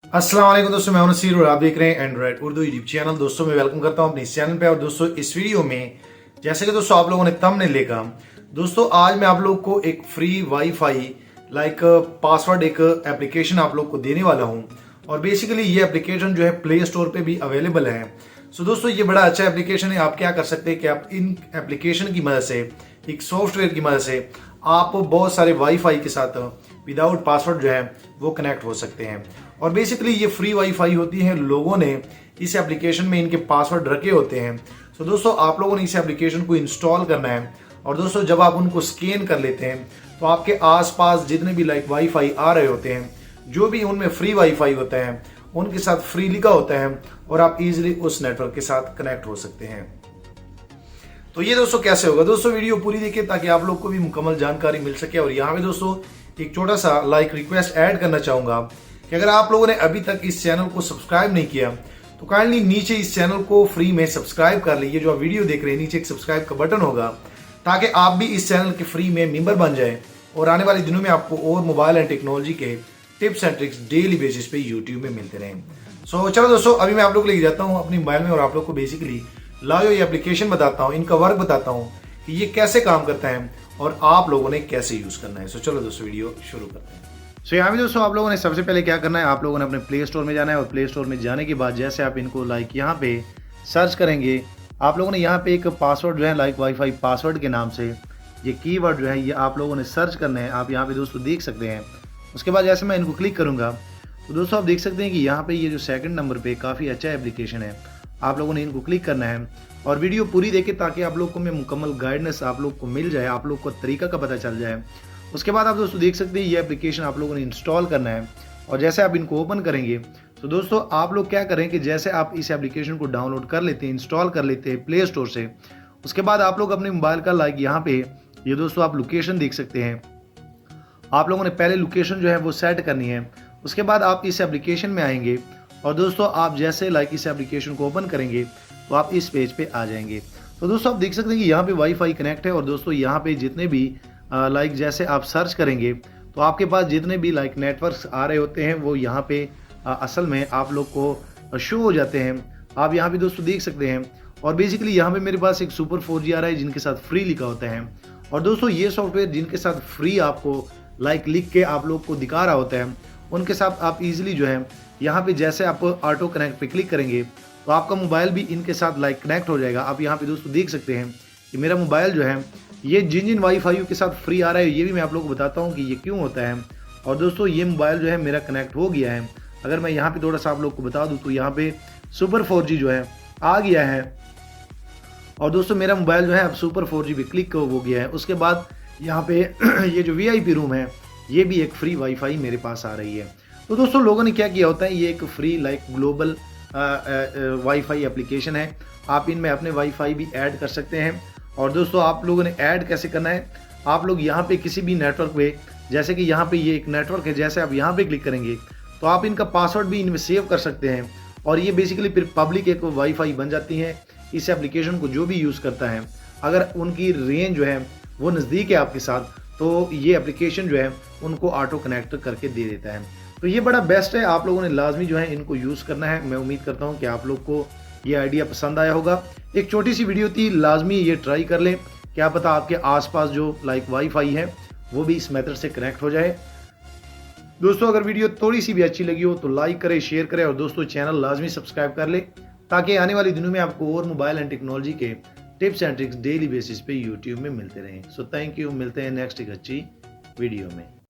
अस्सलाम वालेकुम दोस्तों, मैं हूं नसीर और आप देख रहे हैं एंड्रॉइड उर्दू यूट्यूब चैनल। दोस्तों मैं वेलकम करता हूं अपने इस चैनल पे। और दोस्तों इस वीडियो में जैसे कि दोस्तों आप लोगों ने थंबनेल देखा, दोस्तों आज मैं आप लोग को एक फ्री वाईफाई पासवर्ड एक एप्लीकेशन आप लोग को देने वाला हूं। और बेसिकली ये एप्लीकेशन जो है प्ले स्टोर पे भी अवेलेबल है। सो दोस्तों ये बड़ा अच्छा एप्लीकेशन है। आप क्या कर सकते हैं कि आप इन एप्लीकेशन की मदद से, एक सॉफ्टवेयर की मदद से आप बहुत सारे वाईफाई के साथ विदाउट पासवर्ड जो है वो कनेक्ट हो सकते हैं। और बेसिकली ये फ्री वाईफाई होती है। लोगों ने इस एप्लीकेशन में इनके पासवर्ड रखे होते हैं। सो दोस्तों आप लोगों ने इस एप्लीकेशन को इंस्टॉल करना है। और दोस्तों जब आप उनको स्कैन कर लेते हैं तो आपके आसपास जितने भी वाईफाई आ रहे होते हैं, जो भी उनमें फ्री वाईफाई होता है, उनके साथ फ्री लिखा होता है और आप इजीली उस नेटवर्क के साथ कनेक्ट हो सकते हैं। तो ये दोस्तों कैसे होगा, दोस्तों वीडियो पूरी देखिए ताकि आप लोग को भी मुकम्मल जानकारी मिल सके। और यहाँ पे दोस्तों एक छोटा सा रिक्वेस्ट ऐड करना चाहूंगा कि अगर आप लोगों ने अभी तक इस चैनल को सब्सक्राइब नहीं किया तो काइंडली नीचे इस चैनल को फ्री में सब्सक्राइब कर लीजिए। जो आप वीडियो देख रहे हैं नीचे एक सब्सक्राइब का बटन होगा, ताकि आप भी इस चैनल के फ्री में मेंबर बन जाए और आने वाले दिनों में आपको और मोबाइल एंड टेक्नोलॉजी के tips and tricks daily basis पे यूट्यूब में मिलते रहें। सो चलो दोस्तों अभी मैं आप लोग को लेके जाता हूँ अपने मोबाइल में और आप लोग को बेसिकली लाओ ये एप्लीकेशन बताता हूँ, इनका वर्क बताता हूँ कि ये कैसे काम करता है और आप लोगों ने कैसे यूज करना है। सो चलो दोस्तों वीडियो शुरू करते हैं। सो यहाँ पे दोस्तों आप लोगों ने सबसे पहले क्या करना है, आप लोगों ने अपने प्ले स्टोर में जाना है। और प्ले स्टोर में जाने के बाद जैसे आप इनको यहाँ पे सर्च करेंगे, आप लोगों ने यहाँ पे एक पासवर्ड जो है वाईफाई पासवर्ड के नाम से ये कीवर्ड जो है ये आप लोगों ने सर्च करना है। आप यहाँ पे दोस्तों देख सकते हैं। उसके बाद जैसे मैं इनको क्लिक करूँगा तो दोस्तों आप देख सकते हैं कि यहाँ पे ये जो सेकंड नंबर पे काफ़ी अच्छा एप्लीकेशन है। आप लोगों ने इनको क्लिक करना है और वीडियो पूरी देखें ताकि आप लोग को मैं मुकम्मल गाइडेंस आप लोग को मिल जाए, आप लोग को तरीका का पता चल जाए। उसके बाद आप दोस्तों देख सकते हैं ये एप्लीकेशन आप लोगों ने इंस्टॉल करना है। और जैसे आप इनको ओपन करेंगे तो दोस्तों आप लोग क्या करें कि जैसे आप इस एप्लीकेशन को डाउनलोड कर लेते हैं, इंस्टॉल कर लेते हैं प्ले स्टोर से, उसके बाद आप लोग अपने मोबाइल का यहाँ पे ये दोस्तों आप लोकेशन देख सकते हैं। आप लोगों ने पहले लोकेशन जो है वो सेट करनी है। उसके बाद आप इस एप्लीकेशन में आएंगे और दोस्तों आप जैसे इस एप्लीकेशन को ओपन करेंगे तो आप इस पेज पे आ जाएंगे। तो दोस्तों आप देख सकते हैं कि यहाँ पे वाईफाई कनेक्ट है। और दोस्तों यहाँ पे जितने भी जैसे आप सर्च करेंगे तो आपके पास जितने भी नेटवर्क्स आ रहे होते हैं वो यहाँ पे असल में आप लोग को शो हो जाते हैं। आप यहाँ पे दोस्तों देख सकते हैं। और बेसिकली यहाँ पे मेरे पास एक सुपर 4G आ रहा है जिनके साथ फ्री लिखा होता है। और दोस्तों ये सॉफ्टवेयर जिनके साथ फ्री आपको लिख के आप लोग को दिखा रहा होता है, उनके साथ आप इजीली जो है यहाँ पे जैसे आप ऑटो कनेक्ट पे क्लिक करेंगे तो आपका मोबाइल भी इनके साथ कनेक्ट हो जाएगा। आप यहाँ पे दोस्तों देख सकते हैं कि मेरा मोबाइल जो है ये जिन वाईफाई के साथ फ्री आ रहा है, ये भी मैं आप लोग को बताता हूँ कि ये क्यों होता है। और दोस्तों ये मोबाइल जो है मेरा कनेक्ट हो गया है। अगर मैं यहाँ पे थोड़ा सा आप लोग को बता दूँ तो यहाँ पे सुपर 4G जो है आ गया है। और दोस्तों मेरा मोबाइल जो है अब सुपर 4G पे क्लिक हो गया है। उसके बाद यहाँ पे ये जो VIP रूम है ये भी एक फ्री वाईफाई मेरे पास आ रही है। तो दोस्तों लोगों ने क्या किया होता है, ये एक फ्री ग्लोबल वाईफाई एप्लीकेशन है। आप इनमें अपने वाईफाई भी ऐड कर सकते हैं। और दोस्तों आप लोगों ने ऐड कैसे करना है, आप लोग यहाँ पे किसी भी नेटवर्क पे, जैसे कि यहाँ पे ये एक नेटवर्क है, जैसे आप यहाँ पे क्लिक करेंगे तो आप इनका पासवर्ड भी इनमें सेव कर सकते हैं। और ये बेसिकली फिर पब्लिक एक वाईफाई बन जाती है। इस एप्लीकेशन को जो भी यूज़ करता है, अगर उनकी रेंज जो है वो नज़दीक है आपके साथ, तो ये एप्लीकेशन जो है उनको ऑटो कनेक्ट करके दे देता है। तो ये बड़ा बेस्ट है, आप लोगों ने लाजमी जो है इनको यूज़ करना है। मैं उम्मीद करता हूँ कि आप लोग को ये आइडिया पसंद आया होगा। एक छोटी सी वीडियो थी, लाजमी ये ट्राई कर लें। क्या पता आपके आसपास जो वाईफाई है वो भी इस मेथड से कनेक्ट हो जाए। दोस्तों अगर वीडियो थोड़ी सी भी अच्छी लगी हो तो लाइक करें, शेयर करें और दोस्तों चैनल लाजमी सब्सक्राइब कर ले ताकि आने वाले दिनों में आपको और मोबाइल एंड टेक्नोलॉजी के tips and tricks daily basis पे यूट्यूब में मिलते रहें। सो थैंक यू, मिलते हैं नेक्स्ट एक अच्छी वीडियो में।